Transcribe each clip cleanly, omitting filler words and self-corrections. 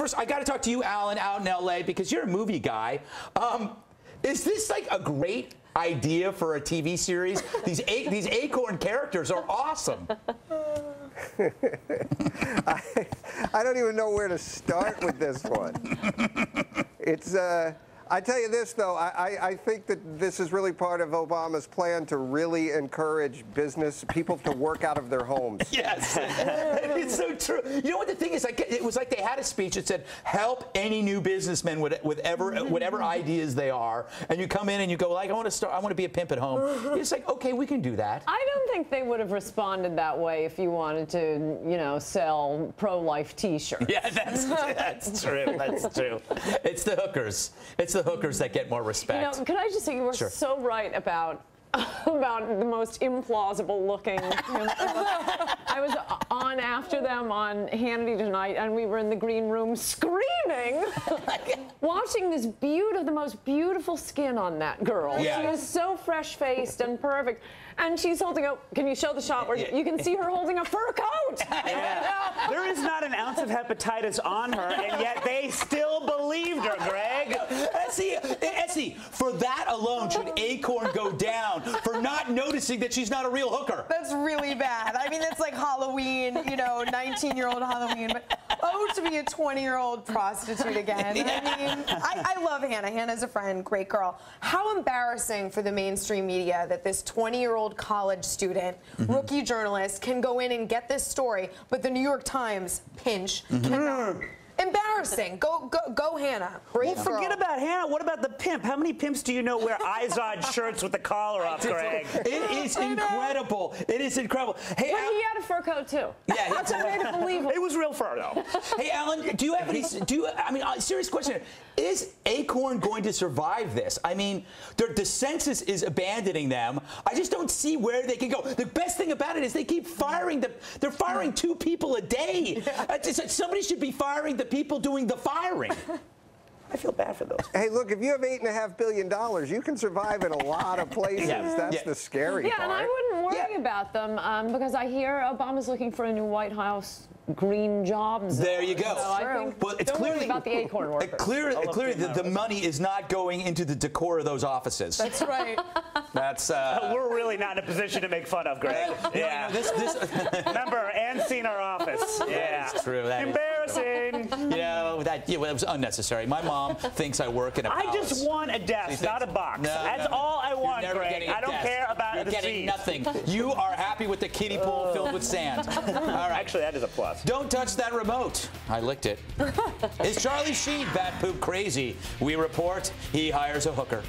First, I got to talk to you, Alan, out in L.A. because you're a movie guy. Is this like a great idea for a TV series? These Acorn characters are awesome. I don't even know where to start with this one. It's, I tell you this, though, I think that this is really part of Obama's plan to really encourage business people to work out of their homes. Yes, it's so true. You know what the thing is? Like, it was like they had a speech that said, help any new businessmen with whatever ideas they are. And you come in and you go, like, I want to be a pimp at home. It's like, okay, we can do that. I don't think they would have responded that way if you wanted to, you know, sell pro-life T-shirts. Yeah, that's true. That's true. It's the hookers. It's the hookers that get more respect. You know, could I just say you were so right about the most implausible looking. I was on after them on Hannity tonight, and we were in the green room screaming, watching the most beautiful skin on that girl. Yeah. She was so fresh-faced and perfect. And she's holding up, can you show the shot where you can see her holding a fur coat? Yeah. There is not an ounce of hepatitis on her, and yet they still believed her, Greg. Essie, for that alone should Acorn go down for not noticing that she's not a real hooker. That's really bad. I mean, it's like Halloween, you know, 19-year-old Halloween, but to be a 20-year-old prostitute again. Yeah. I mean, I love Hannah. Hannah's a friend, great girl. How embarrassing for the mainstream media that this 20-year-old college student, rookie journalist, can go in and get this story, but the New York Times, pinch, cannot. Embarrassing. Go, Hannah. Great Well, forget girl. about Hannah. What about the pimp? How many pimps do you know wear Izod shirts with the collar up, Greg? It is incredible. It is incredible. Hey, But he had a fur coat too. Yeah, that's what made it believable. It was real fur, though. Hey, Alan, do you have any? I mean, serious question. Is Acorn going to survive this? I mean, the census is abandoning them. I just don't see where they can go. The best thing about it is they keep firing they're firing 2 people a day. Somebody should be firing the people doing the firing. I feel bad for those. Hey, look, if you have $8.5 billion, you can survive in a lot of places. That's the scary part. Yeah, and I wouldn't worry about them because I hear Obama's looking for a new White House green jobs. There you go. So I think, well, it's don't worry about the Acorn workers. Clearly the money is not going into the decor of those offices. That's right. That's we're really not in a position to make fun of, Greg. Yeah. Remember, Ann's seen our office. Yeah. That's true. That Embarrassing. You know, it was unnecessary. My mom thinks I work in a palace. I just want a desk, not a box. That's all I want, Greg. I don't care about the You're getting seat. nothing. You are happy with the kiddie pool filled with sand. All right. Actually, that is a plus. Don't touch that remote. I licked it. Is Charlie Sheen bat poop crazy? We report he hires a hooker.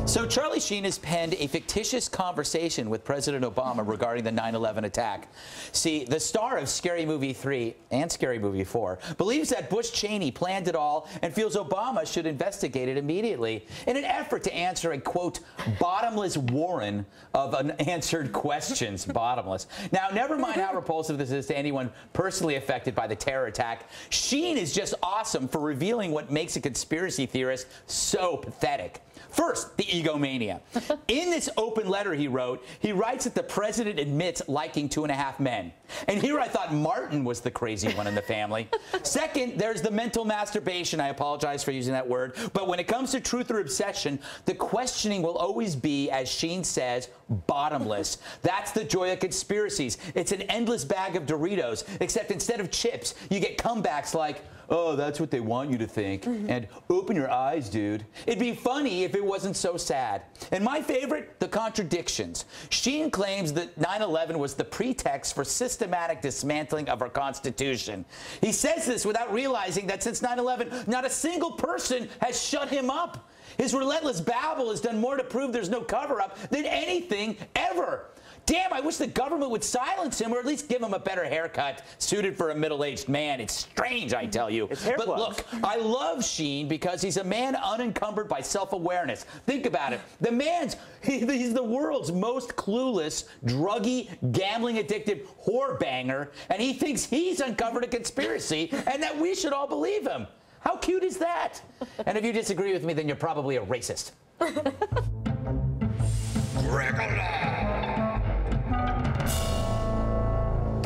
So Charlie Sheen has penned a fictitious conversation with President Obama regarding the 9/11 attack. See, the star of Scary Movie 3 and Scary Movie 4 believes that Bush Cheney planned it all and feels Obama should investigate it immediately in an effort to answer a, quote, bottomless warren of unanswered questions. Bottomless. Now, never mind how repulsive this is to anyone personally affected by the terror attack. Sheen is just awesome for revealing what makes a conspiracy theorist so pathetic. First, the egomania. In this open letter he wrote, he writes that the president admits liking 2.5 men. And here I thought Martin was the crazy one in the family. Second, there's the mental masturbation. I apologize for using that word. But when it comes to truth or obsession, the questioning will always be, as Sheen says, bottomless. That's the joy of conspiracies. It's an endless bag of Doritos, except instead of chips, you get comebacks like, oh, that's what they want you to think. And open your eyes, dude. It'd be funny if it wasn't so sad. And my favorite, the contradictions. Sheen claims that 9/11 was the pretext for systematic dismantling of our Constitution. He says this without realizing that since 9/11, not a single person has shut him up. His relentless babble has done more to prove there's no cover-up than anything ever. Damn, I wish the government would silence him or at least give him a better haircut suited for a middle-aged man. It's strange, I tell you. But look, I love Sheen because he's a man unencumbered by self-awareness. Think about it. The man's, he's the world's most clueless, druggy, gambling-addicted whore banger, and he thinks he's uncovered a conspiracy and that we should all believe him. How cute is that? And if you disagree with me, then you're probably a racist.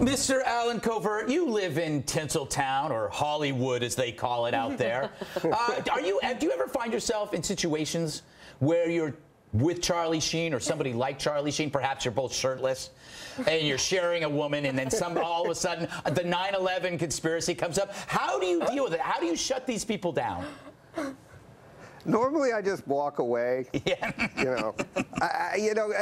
Mr. Alan Covert, you live in Tinseltown, or Hollywood as they call it out there. Do you ever find yourself in situations where you're with Charlie Sheen or somebody like Charlie Sheen? Perhaps you're both shirtless and you're sharing a woman, and then all of a sudden the 9/11 conspiracy comes up. How do you deal with it? How do you shut these people down? Normally, I just walk away. Yeah.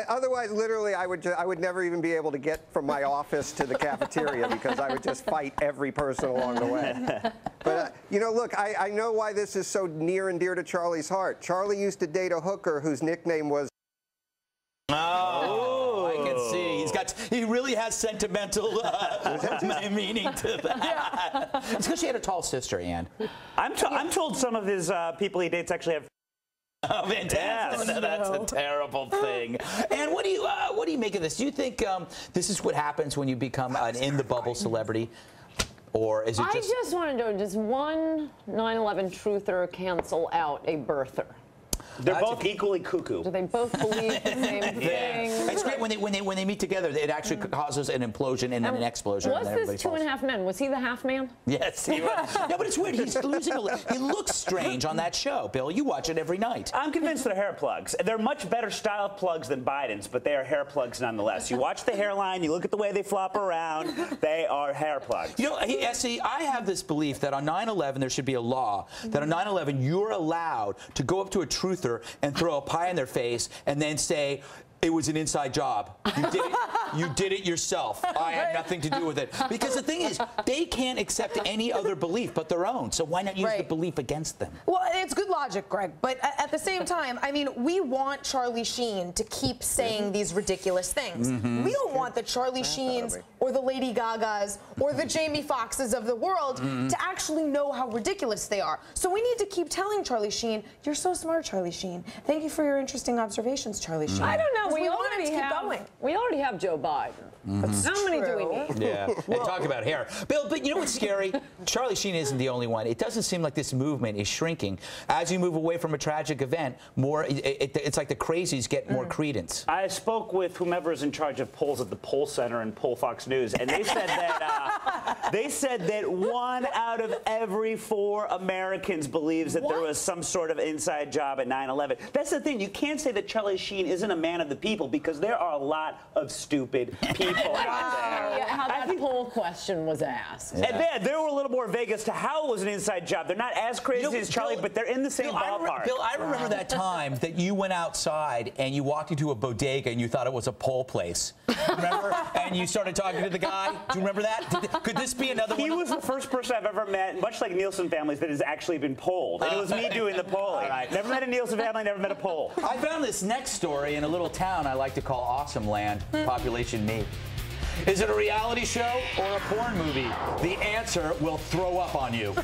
Otherwise, literally, I would never even be able to get from my office to the cafeteria because I would just fight every person along the way. But look, I know why this is so near and dear to Charlie's heart. Charlie used to date a hooker whose nickname was. Oh, I can see. He really has sentimental meaning to that. Yeah. It's because she had a tall sister, Ann. I'm told some of his people he dates actually have. Oh, fantastic! Yes. That's a terrible thing. And what do you make of this? Do you think this is what happens when you become an in-the-bubble celebrity? Or is it just... I just want to know, does one 9/11 truther cancel out a birther? They're both equally cuckoo. Do they both believe the same thing? Yeah. It's great when they meet together. It actually causes an implosion and then an explosion. Was this Two and a Half Men? Was he the half man? Yes, he was. No, but it's weird. He's losing. He looks strange on that show. Bill, you watch it every night. I'm convinced they're hair plugs. They're much better style plugs than Biden's, but they are hair plugs nonetheless. You watch the hairline. You look at the way they flop around. They are hair plugs. See, I have this belief that on 9/11 there should be a law that on 9/11 you're allowed to go up to a truther and throw a pie in their face and then say, it was an inside job. You did it yourself. I had nothing to do with it. Because the thing is, they can't accept any other belief but their own. So why not use the belief against them? Well, it's good logic, Greg. But at the same time, I mean, we want Charlie Sheen to keep saying these ridiculous things. We don't want the Charlie Sheens or the Lady Gagas or the Jamie Foxxes of the world to actually know how ridiculous they are. So we need to keep telling Charlie Sheen, you're so smart, Charlie Sheen. Thank you for your interesting observations, Charlie Sheen. I don't know. We already have Joe Biden. How many do we need? Yeah. And talk about hair. Bill, but you know what's scary? Charlie Sheen isn't the only one. It doesn't seem like this movement is shrinking. As you move away from a tragic event, it's like the crazies get more credence. I spoke with whomever is in charge of polls at the Poll Center and Poll Fox News, and they said that 1 out of every 4 Americans believes that there was some sort of inside job at 9/11. That's the thing. You can't say that Charlie Sheen isn't a man of the people because there are a lot of stupid people out there. How that poll question was asked. Yeah. And they were a little more vague as to how it was an inside job. They're not as crazy as Charlie, but they're in the same ballpark. Bill, I remember that time that you went outside and you walked into a bodega and you thought it was a poll place. Remember? And you started talking to the guy. Do you remember that? Could this be another one? He was the first person I've ever met, much like Nielsen families, that has actually been polled. And it was me doing the polling. Never met a Nielsen family, never met a poll. I found this next story in a little town I like to call Awesome Land, population me. Is it a reality show or a porn movie? The answer will throw up on you.